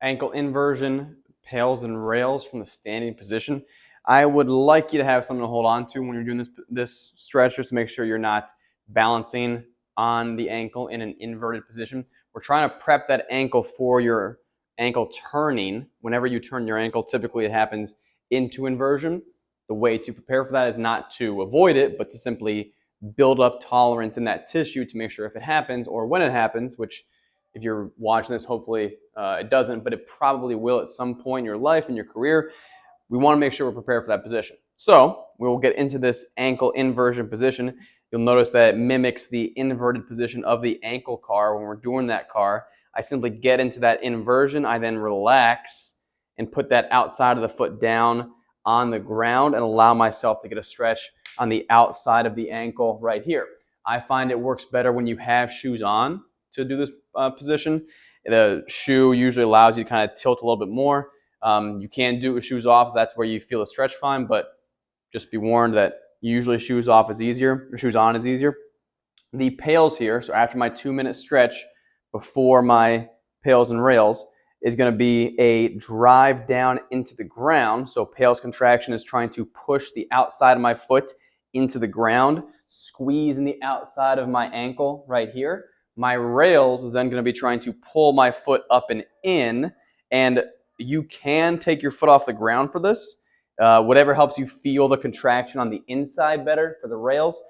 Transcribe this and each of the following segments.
ankle inversion, pails and rails from the standing position. I would like you to have something to hold on to when you're doing this stretch, just to make sure you're not balancing on the ankle in an inverted position. We're trying to prep that ankle for your ankle turning. Whenever you turn your ankle, typically it happens into inversion. The way to prepare for that is not to avoid it, but to simply build up tolerance in that tissue to make sure if it happens, or when it happens, which if you're watching this, hopefully it doesn't, but it probably will at some point in your life, in your career, we want to make sure we're prepared for that position. So we will get into this ankle inversion position. You'll notice that it mimics the inverted position of the ankle car. When we're doing that car, I simply get into that inversion. I then relax and put that outside of the foot down on the ground and allow myself to get a stretch on the outside of the ankle right here. I find it works better when you have shoes on to do this position. The shoe usually allows you to kind of tilt a little bit more. You can do it with shoes off. That's where you feel the stretch fine, but just be warned that usually shoes off is easier, or shoes on is easier. The pails here, so after my 2-minute stretch before my pails and rails, is going to be a drive down into the ground. So pails contraction is trying to push the outside of my foot into the ground, squeeze in the outside of my ankle right here. My rails is then going to be trying to pull my foot up and in, and you can take your foot off the ground for this. Whatever helps you feel the contraction on the inside better for the rails.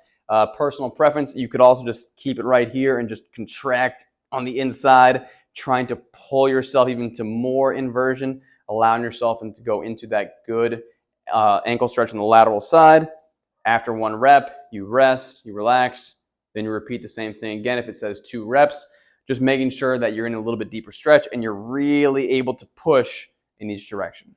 Personal preference, you could also just keep it right here and just contract on the inside, trying to pull yourself even to more inversion, allowing yourself to go into that good ankle stretch on the lateral side. After 1 rep, you rest, you relax, then you repeat the same thing again. If it says 2 reps, just making sure that you're in a little bit deeper stretch and you're really able to push in each direction.